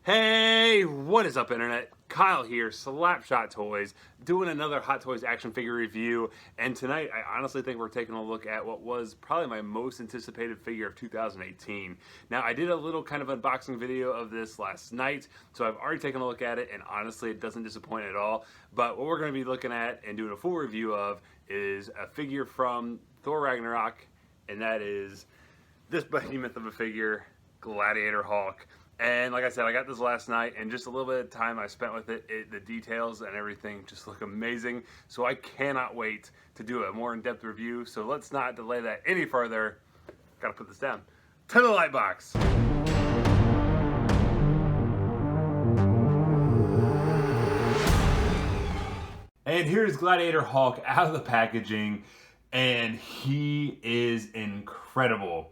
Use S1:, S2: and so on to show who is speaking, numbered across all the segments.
S1: Hey, what is up, Internet? Kyle here, Slapshot Toys, doing another Hot Toys action figure review. And tonight, I honestly think we're taking a look at what was probably my most anticipated figure of 2018. Now, I did a little kind of unboxing video of this last night, so I've already taken a look at it, and honestly, it doesn't disappoint at all. But what we're going to be looking at and doing a full review of is a figure from Thor Ragnarok, and that is this behemoth of a figure, Gladiator Hulk. And like I said, I got this last night, and just a little bit of time I spent with it, the details and everything just look amazing. So I cannot wait to do a more in-depth review. So let's not delay that any further. Gotta put this down. To the light box. And here's Gladiator Hulk out of the packaging, and he is incredible.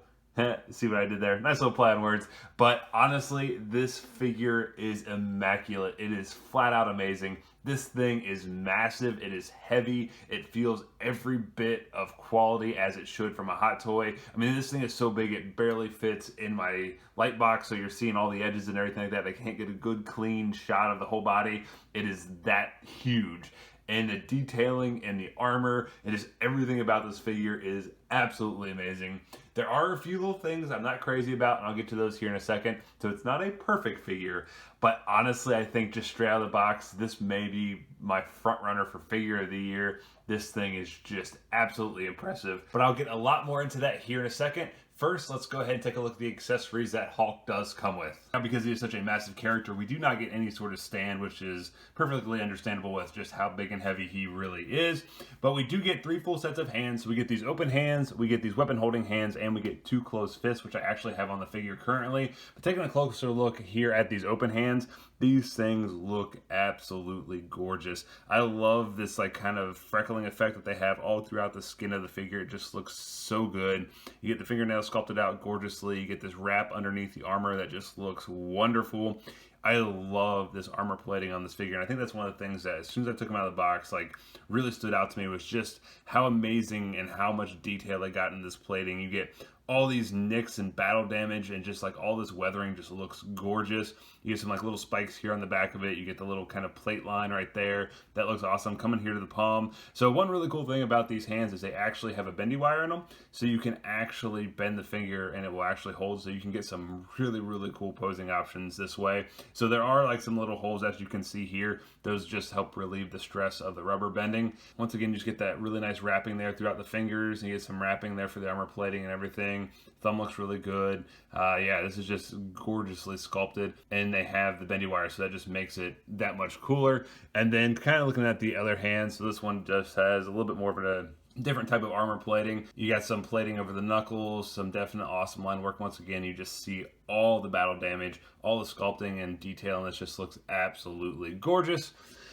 S1: See what I did there? Nice little play on words. But honestly, this figure is immaculate. It is flat out amazing. This thing is massive. It is heavy. It feels every bit of quality as it should from a hot toy. I mean, this thing is so big it barely fits in my light box, so you're seeing all the edges and everything like that. I can't get a good clean shot of the whole body. It is that huge. And the detailing and the armor and just everything about this figure is absolutely amazing. There are a few little things I'm not crazy about, and I'll get to those here in a second. So it's not a perfect figure, but honestly, I think just straight out of the box, this may be my front runner for figure of the year. This thing is just absolutely impressive, but I'll get a lot more into that here in a second. First, let's go ahead and take a look at the accessories that Hulk does come with. Now, because he is such a massive character, we do not get any sort of stand, which is perfectly understandable with just how big and heavy he really is. But we do get 3 full sets of hands. So we get these open hands, we get these weapon holding hands, and we get 2 closed fists, which I actually have on the figure currently. But taking a closer look here at these open hands, these things look absolutely gorgeous. I love this like kind of freckling effect that they have all throughout the skin of the figure. It just looks so good. You get the fingernails sculpted out gorgeously. You get this wrap underneath the armor that just looks wonderful. I love this armor plating on this figure, and I think that's one of the things that as soon as I took him out of the box, like really stood out to me was just how amazing and how much detail they got in this plating. You get all these nicks and battle damage, and just like all this weathering just looks gorgeous. You get some like little spikes here on the back of it. You get the little kind of plate line right there. That looks awesome. Coming here to the palm. So one really cool thing about these hands is they actually have a bendy wire in them, so you can actually bend the finger and it will actually hold. So you can get some really cool posing options this way. So there are like some little holes as you can see here. Those just help relieve the stress of the rubber bending. Once again, you just get that really nice wrapping there throughout the fingers, and you get some wrapping there for the armor plating and everything. Thumb looks really good. Yeah, this is just gorgeously sculpted, and they have the bendy wire, so that just makes it that much cooler. And then kind of looking at the other hand, so this one just has a little bit more of a different type of armor plating. You got some plating over the knuckles, some definite awesome line work. Once again, you just see all the battle damage, all the sculpting and detail, and this just looks absolutely gorgeous.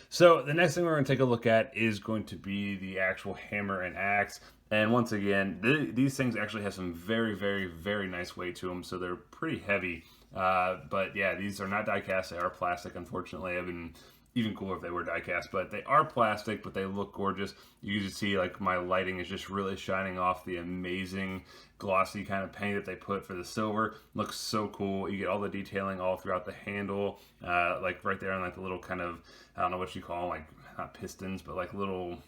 S1: So the next thing we're going to take a look at is going to be the actual hammer and axe. And once again, these things actually have some very nice weight to them, so they're pretty heavy. But yeah, these are not die cast, they are plastic, unfortunately. I've been even cooler if they were die cast, but they are plastic, but they look gorgeous. You can see like my lighting is just really shining off the amazing glossy kind of paint that they put for the silver. Looks so cool. You get all the detailing all throughout the handle, like right there on like the little kind of, I don't know what you call them, like not pistons, but like little,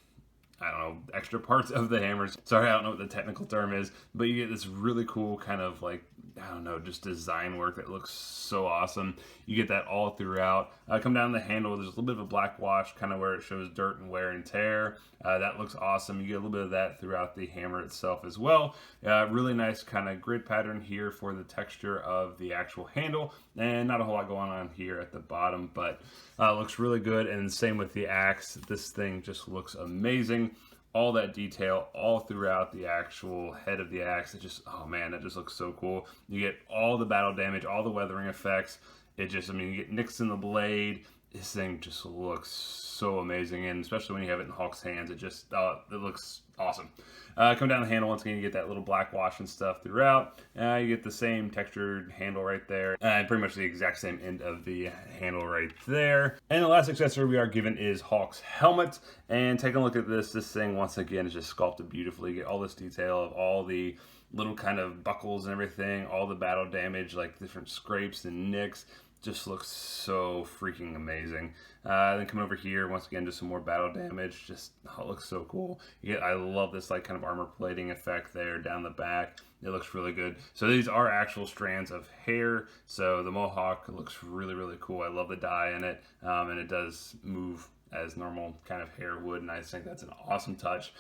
S1: I don't know, extra parts of the hammers. Sorry, I don't know what the technical term is, but you get this really cool kind of like, I don't know, just design work that looks so awesome. You get that all throughout. Come down the handle, there's a little bit of a black wash, kind of where it shows dirt and wear and tear. That looks awesome. You get a little bit of that throughout the hammer itself as well. Really nice kind of grid pattern here for the texture of the actual handle, and not a whole lot going on here at the bottom, but looks really good. And same with the axe. This thing just looks amazing. All that detail all throughout the actual head of the axe. It just, oh man, that just looks so cool. You get all the battle damage, all the weathering effects. It just, I mean, you get nicks in the blade. This thing just looks so amazing, and especially when you have it in Hulk's hands, it just, it looks awesome. Come down the handle, once again, you get that little black wash and stuff throughout. You get the same textured handle right there, and pretty much the exact same end of the handle right there. And the last accessory we are given is Hulk's helmet. And taking a look at this thing, once again, is just sculpted beautifully. You get all this detail of all the little kind of buckles and everything, all the battle damage, like different scrapes and nicks. just looks so freaking amazing. Then coming over here, once again, just some more battle damage. Just, oh, it looks so cool. I love this like kind of armor plating effect there down the back. It looks really good. So these are actual strands of hair. So the mohawk looks really, really cool. I love the dye in it, and it does move as normal kind of hair would, and I think that's an awesome touch.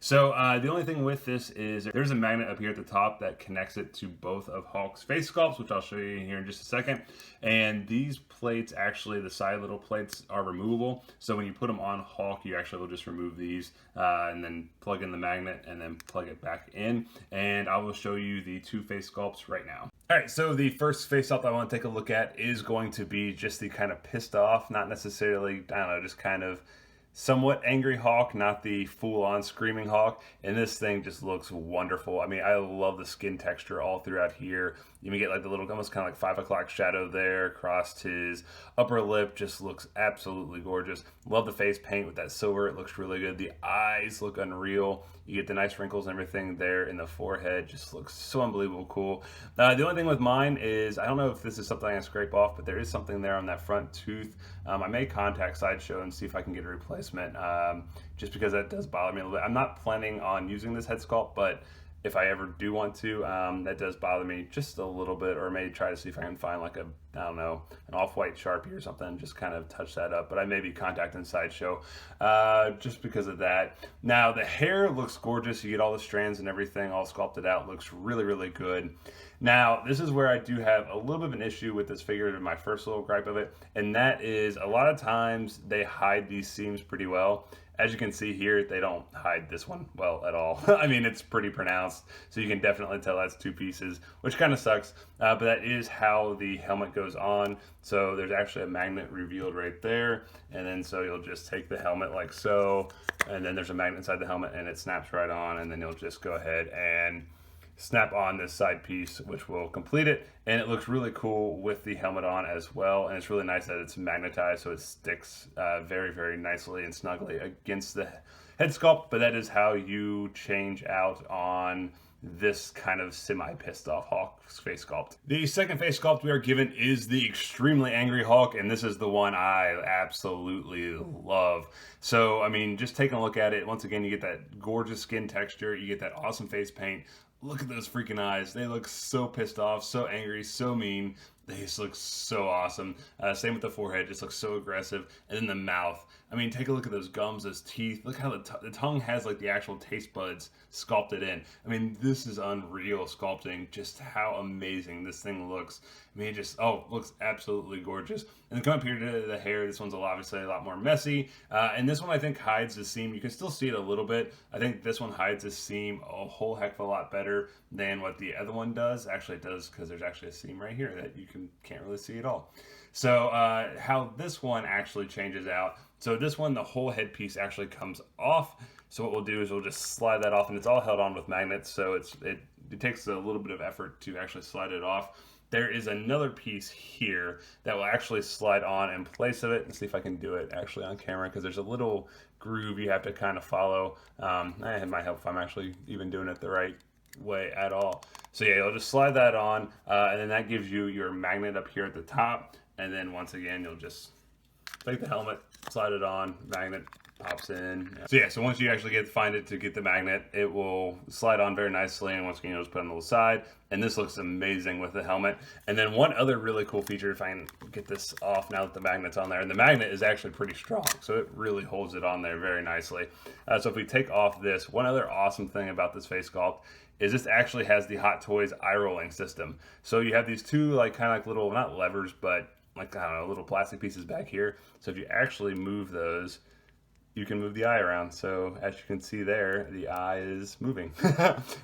S1: So the only thing with this is there's a magnet up here at the top that connects it to both of Hulk's face sculpts, which I'll show you here in just a second. And these plates, actually, the side little plates are removable. So when you put them on Hulk, you actually will just remove these and then plug in the magnet and then plug it back in. And I will show you the two face sculpts right now. All right, so the first face sculpt I want to take a look at is going to be just the kind of pissed off, not necessarily, I don't know, just kind of somewhat angry Hawk, not the full-on screaming Hawk, and this thing just looks wonderful. I mean, I love the skin texture all throughout here. You can get like the little, almost kind of like 5 o'clock shadow there across his upper lip. Just looks absolutely gorgeous. Love the face paint with that silver. It looks really good. The eyes look unreal. You get the nice wrinkles and everything there in the forehead. Just looks so unbelievable cool. The only thing with mine is, I don't know if this is something I scrape off, but there is something there on that front tooth. I may contact Sideshow and see if I can get a replacement, just because that does bother me a little bit. I'm not planning on using this head sculpt, but if I ever do want to, that does bother me just a little bit, or maybe try to see if I can find like a, I don't know, an off-white Sharpie or something, just kind of touch that up. But I may be contacting Sideshow just because of that. Now, the hair looks gorgeous. You get all the strands and everything all sculpted out. Looks really, really good. Now, this is where I do have a little bit of an issue with this figure, my first little gripe of it, and that is a lot of times they hide these seams pretty well. As you can see here, they don't hide this one well at all. I mean, it's pretty pronounced, so you can definitely tell that's two pieces, which kind of sucks, but that is how the helmet goes on. So there's actually a magnet revealed right there, and then so you'll just take the helmet like so, and then there's a magnet inside the helmet, and it snaps right on, and then you'll just go ahead and snap on this side piece, which will complete it. And it looks really cool with the helmet on as well, and it's really nice that it's magnetized, so it sticks very, very nicely and snugly against the head sculpt. But that is how you change out on this kind of semi-pissed off Hawk's face sculpt. The second face sculpt we are given is the extremely angry Hulk, and this is the one I absolutely love. So, I mean, just taking a look at it, once again, you get that gorgeous skin texture, you get that awesome face paint. Look at those freaking eyes. They look so pissed off, so angry, so mean. They just look so awesome. Same with the forehead, just looks so aggressive. And then the mouth. I mean, take a look at those gums, those teeth. Look how the tongue has like the actual taste buds sculpted in. I mean, this is unreal sculpting, just how amazing this thing looks. I mean, it just, looks absolutely gorgeous. And then come up here to the hair. This one's obviously a lot more messy. And this one I think hides the seam. You can still see it a little bit. I think this one hides the seam a whole heck of a lot better than what the other one does. Actually, it does, because there's actually a seam right here that you can't really see at all. So how this one actually changes out. So this one, the whole headpiece actually comes off. So what we'll do is we'll just slide that off, and it's all held on with magnets. So it takes a little bit of effort to actually slide it off. There is another piece here that will actually slide on in place of it. Let's see if I can do it actually on camera, because there's a little groove you have to kind of follow. It might help if I'm actually even doing it the right way at all. So yeah, you'll just slide that on, and then that gives you your magnet up here at the top. And then once again, you'll just take the helmet, slide it on, magnet pops in. So yeah, so once you actually find it to get the magnet, it will slide on very nicely, and once again, you'll just put it on the little side. And this looks amazing with the helmet. And then one other really cool feature, if I can get this off now that the magnet's on there, and the magnet is actually pretty strong, so it really holds it on there very nicely. So if we take off this, one other awesome thing about this face sculpt is this actually has the Hot Toys eye rolling system. So you have these two like kind of like little, not levers, but like, I don't know, little plastic pieces back here. So if you actually move those, you can move the eye around. So as you can see there, the eye is moving,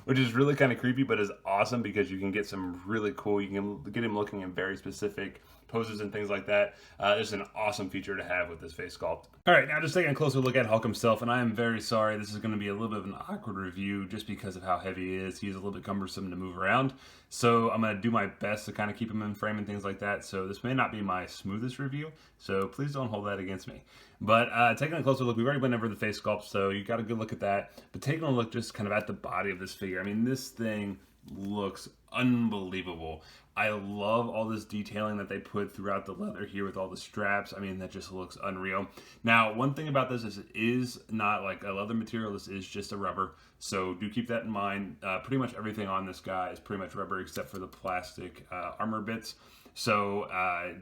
S1: which is really kind of creepy, but is awesome because you can get some really cool, you can get him looking in very specific poses and things like that. It's an awesome feature to have with this face sculpt. All right, now just taking a closer look at Hulk himself, and I am very sorry, this is going to be a little bit of an awkward review just because of how heavy he is. He's a little bit cumbersome to move around, so I'm going to do my best to kind of keep him in frame and things like that, so this may not be my smoothest review, so please don't hold that against me. But taking a closer look, we've already went over the face sculpt, so you got a good look at that, but taking a look just kind of at the body of this figure, I mean, this thing looks unbelievable. I love all this detailing that they put throughout the leather here with all the straps. I mean, that just looks unreal. Now, one thing about this is it is not like a leather material. This is just a rubber. So do keep that in mind. Pretty much everything on this guy is pretty much rubber except for the plastic armor bits. So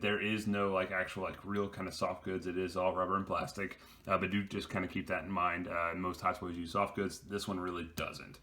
S1: there is no like actual like real kind of soft goods. It is all rubber and plastic. But do just kind of keep that in mind. Most Hot Toys use soft goods. This one really doesn't.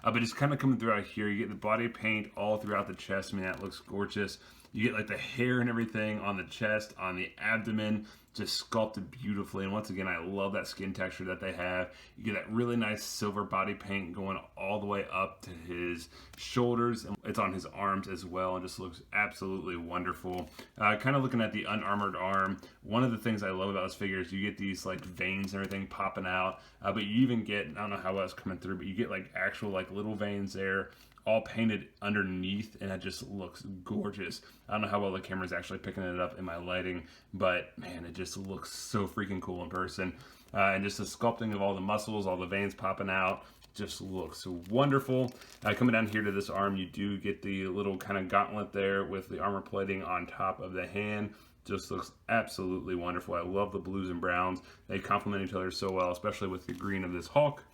S1: But it's kind of coming throughout here. You get the body paint all throughout the chest. I mean, that looks gorgeous. You get like the hair and everything on the chest, on the abdomen, just sculpted beautifully. And once again, I love that skin texture that they have. You get that really nice silver body paint going all the way up to his shoulders. And it's on his arms as well, and just looks absolutely wonderful. Kind of looking at the unarmored arm, one of the things I love about this figure is you get these like veins and everything popping out. But you even get, I don't know how well it's coming through, but you get like actual like little veins there, all painted underneath, and it just looks gorgeous. I don't know how well the camera's actually picking it up in my lighting, but man, it just looks so freaking cool in person. And just the sculpting of all the muscles, all the veins popping out, just looks wonderful. Coming down here to this arm, you do get the little kind of gauntlet there with the armor plating on top of the hand. Just looks absolutely wonderful. I love the blues and browns. They complement each other so well, especially with the green of this Hulk.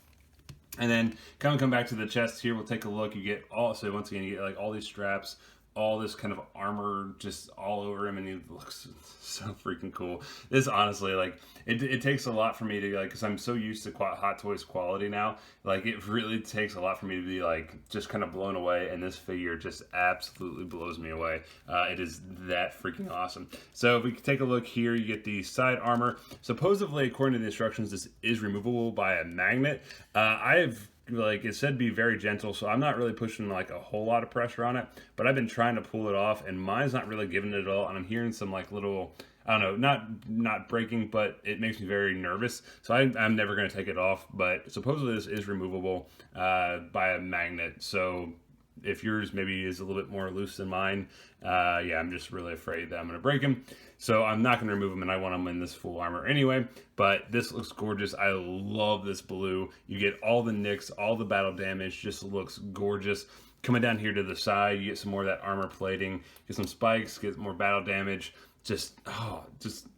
S1: And then come back to the chest here, we'll take a look. You get all, so once again, you get like all these straps, all this kind of armor just all over him, and he looks so freaking cool. This honestly, like, it takes a lot for me to, like, because I'm so used to Hot Toys quality now, like, it really takes a lot for me to be, like, just kind of blown away, and this figure just absolutely blows me away. It is that freaking awesome. So if we take a look here, you get the side armor. Supposedly, according to the instructions, this is removable by a magnet. Like it said, be very gentle, so I'm not really pushing like a whole lot of pressure on it, but I've been trying to pull it off, and mine's not really giving it at all, and I'm hearing some like little, I don't know, not breaking, but it makes me very nervous, so I'm never going to take it off. But supposedly this is removable by a magnet, so if yours maybe is a little bit more loose than mine, yeah, I'm just really afraid that I'm going to break him. So I'm not going to remove them, and I want them in this full armor anyway. But this looks gorgeous. I love this blue. You get all the nicks, all the battle damage. Just looks gorgeous. Coming down here to the side, you get some more of that armor plating. Get some spikes, get more battle damage.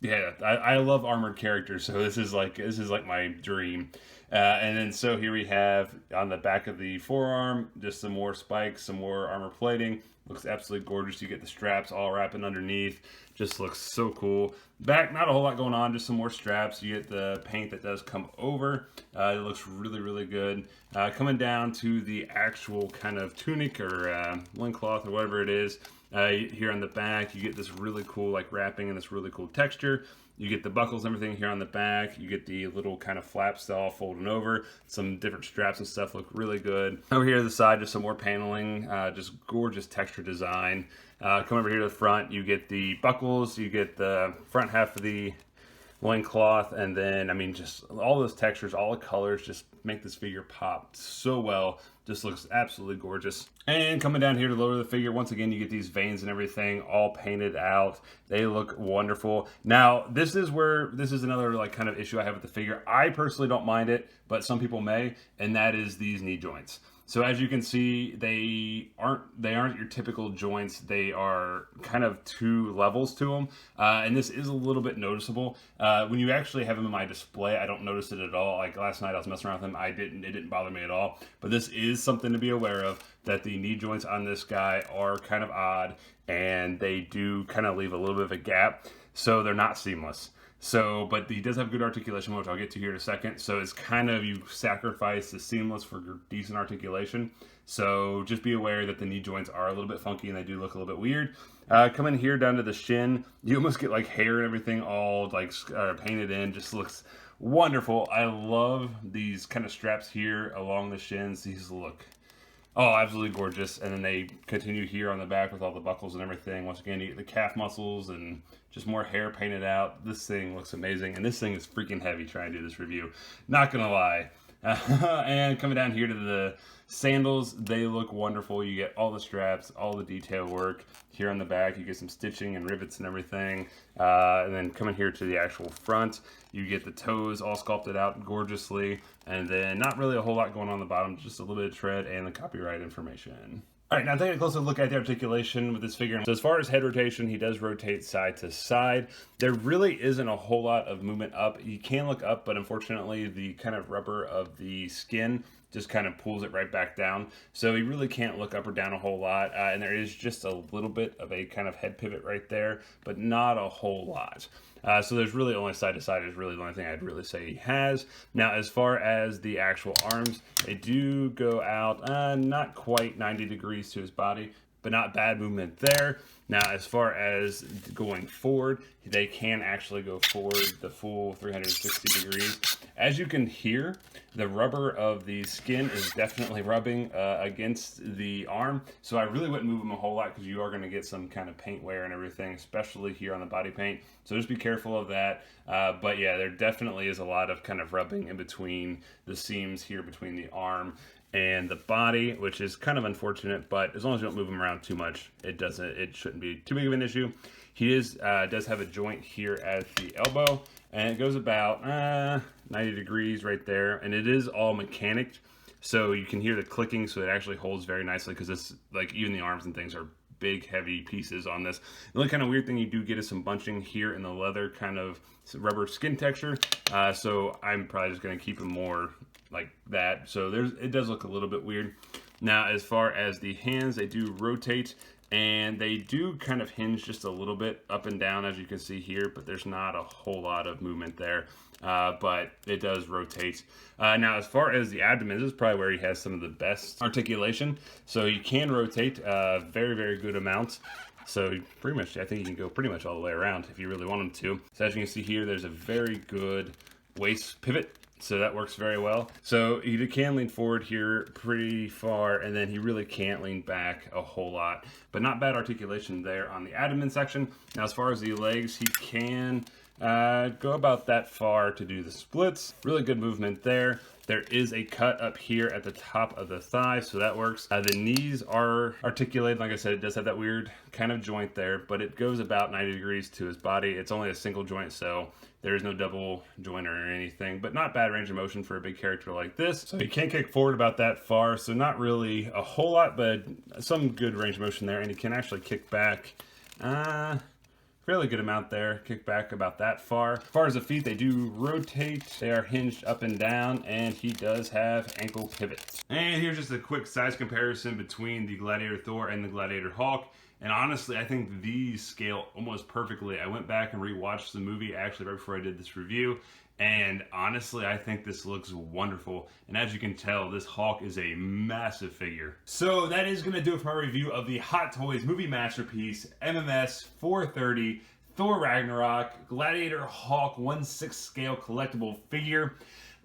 S1: Yeah, I love armored characters, so this is like my dream. And then so here we have on the back of the forearm, just some more spikes, some more armor plating. Looks absolutely gorgeous. You get the straps all wrapping underneath. Just looks so cool. Back, not a whole lot going on, just some more straps. You get the paint that does come over. It looks really, really good. Coming down to the actual kind of tunic or loincloth or whatever it is. Here on the back, you get this really cool like wrapping and this really cool texture. You get the buckles and everything here on the back. You get the little kind of flaps all folding over. Some different straps and stuff look really good. Over here to the side, just some more paneling. Just gorgeous texture design. Come over here to the front, you get the buckles. You get the front half of the loincloth, and then, I mean, just all those textures, all the colors just make this figure pop so well. Just looks absolutely gorgeous. And coming down here to lower the figure, once again, you get these veins and everything all painted out. They look wonderful. Now, this is another like kind of issue I have with the figure. I personally don't mind it, but some people may, and that is these knee joints. So as you can see, they aren't your typical joints. They are kind of two levels to them, and this is a little bit noticeable. When you actually have them in my display, I don't notice it at all. Like last night, I was messing around with them. It didn't bother me at all. But this is something to be aware of, that the knee joints on this guy are kind of odd, and they do kind of leave a little bit of a gap, so they're not seamless. So, but he does have good articulation, which I'll get to here in a second. So it's kind of, you sacrifice the seamless for decent articulation. So just be aware that the knee joints are a little bit funky and they do look a little bit weird. Coming here down to the shin, you almost get like hair and everything all like painted in. Just looks wonderful. I love these kind of straps here along the shins. These look, oh, absolutely gorgeous. And then they continue here on the back with all the buckles and everything. Once again, you get the calf muscles and just more hair painted out. This thing looks amazing. And this thing is freaking heavy trying to do this review. Not gonna lie. And coming down here to the sandals, they look wonderful. You get all the straps, all the detail work. Here on the back, you get some stitching and rivets and everything. And then coming here to the actual front, you get the toes all sculpted out gorgeously. And then not really a whole lot going on the bottom, just a little bit of tread and the copyright information. All right, now taking a closer look at the articulation with this figure. So as far as head rotation, he does rotate side to side. There really isn't a whole lot of movement up. You can look up, but unfortunately the kind of rubber of the skin just kind of pulls it right back down. So you really can't look up or down a whole lot. And there is just a little bit of a kind of head pivot right there, but not a whole lot. So there's really only side to side is really the only thing I'd really say he has. Now, as far as the actual arms, they do go out not quite 90 degrees to his body, but not bad movement there. Now, as far as going forward, they can actually go forward the full 360 degrees. As you can hear, the rubber of the skin is definitely rubbing against the arm. So I really wouldn't move them a whole lot because you are going to get some kind of paint wear and everything, especially here on the body paint. So just be careful of that. But yeah, there definitely is a lot of kind of rubbing in between the seams here between the arm and the body, which is kind of unfortunate, but as long as you don't move him around too much, it shouldn't be too big of an issue. He does have a joint here at the elbow, and it goes about 90 degrees right there, and it is all mechanic, so you can hear the clicking, so it actually holds very nicely, because it's like even the arms and things are big heavy pieces on this. The only kind of weird thing you do get is some bunching here in the leather kind of rubber skin texture, so I'm probably just going to keep him more like that. So it does look a little bit weird. Now, as far as the hands, they do rotate, and they do kind of hinge just a little bit up and down, as you can see here, but there's not a whole lot of movement there, but it does rotate. Now, as far as the abdomen, this is probably where he has some of the best articulation. So you can rotate very, very good amounts. So pretty much, I think you can go pretty much all the way around if you really want him to. So as you can see here, there's a very good waist pivot. So that works very well. So he can lean forward here pretty far, and then he really can't lean back a whole lot. But not bad articulation there on the abdomen section. Now, as far as the legs, he can go about that far to do the splits. Really good movement there. There is a cut up here at the top of the thigh, so that works. The knees are articulated. Like I said, it does have that weird kind of joint there, but it goes about 90 degrees to his body. It's only a single joint, so there is no double joint or anything, but not bad range of motion for a big character like this. So he can't kick forward about that far, so not really a whole lot, but some good range of motion there, and he can actually kick back fairly good amount there, kick back about that far. As far as the feet, they do rotate. They are hinged up and down, and he does have ankle pivots. And here's just a quick size comparison between the Gladiator Thor and the Gladiator Hulk. And honestly, I think these scale almost perfectly. I went back and rewatched the movie actually right before I did this review. And honestly, I think this looks wonderful. And as you can tell, this Hulk is a massive figure. So that is going to do it for my review of the Hot Toys movie masterpiece, MMS 430 Thor Ragnarok Gladiator Hulk 1/6 scale collectible figure.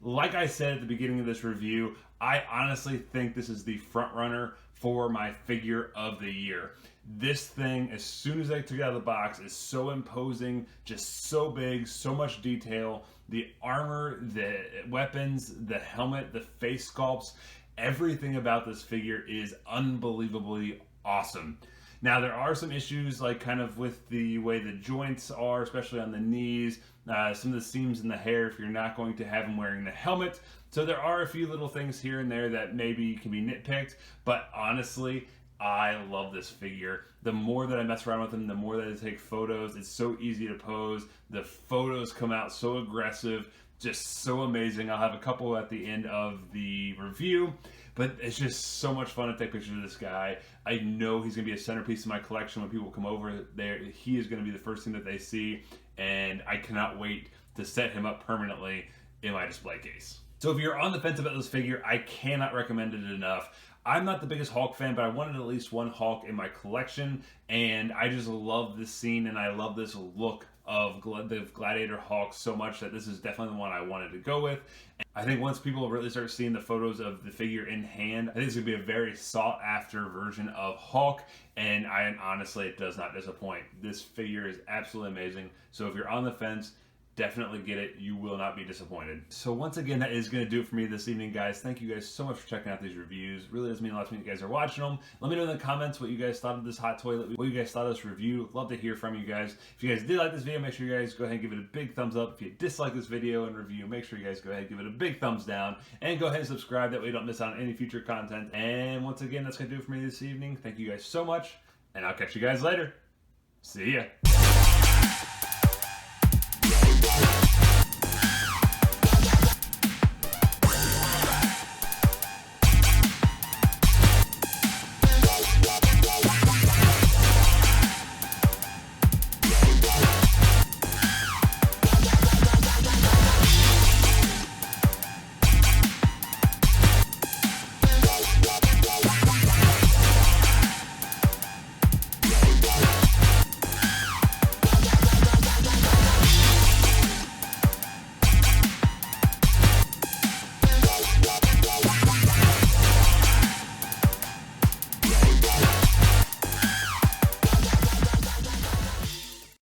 S1: Like I said at the beginning of this review, I honestly think this is the front runner for my figure of the year. This thing, as soon as I took it out of the box, is so imposing, just so big, so much detail. The armor, the weapons, the helmet, the face sculpts, everything about this figure is unbelievably awesome. Now, there are some issues, like kind of with the way the joints are, especially on the knees, some of the seams in the hair if you're not going to have him wearing the helmet. So there are a few little things here and there that maybe can be nitpicked, but honestly, I love this figure. The more that I mess around with him, the more that I take photos. It's so easy to pose. The photos come out so aggressive, just so amazing. I'll have a couple at the end of the review, but it's just so much fun to take pictures of this guy. I know he's going to be a centerpiece of my collection when people come over there. He is going to be the first thing that they see, and I cannot wait to set him up permanently in my display case. So if you're on the fence about this figure, I cannot recommend it enough. I'm not the biggest Hulk fan, but I wanted at least one Hulk in my collection, and I just love this scene, and I love this look of the Gladiator Hulk so much that this is definitely the one I wanted to go with. I think once people really start seeing the photos of the figure in hand, I think it's going to be a very sought-after version of Hulk, and honestly, it does not disappoint. This figure is absolutely amazing, so if you're on the fence, definitely get it. You will not be disappointed. So once again, that is going to do it for me this evening, guys. Thank you guys so much for checking out these reviews. Really does mean a lot to me that you guys are watching them. Let me know in the comments what you guys thought of this hot toy, what you guys thought of this review. Love to hear from you guys. If you guys did like this video, make sure you guys go ahead and give it a big thumbs up. If you dislike this video and review, make sure you guys go ahead and give it a big thumbs down. And go ahead and subscribe. That way you don't miss out on any future content. And once again, that's going to do it for me this evening. Thank you guys so much. And I'll catch you guys later. See ya.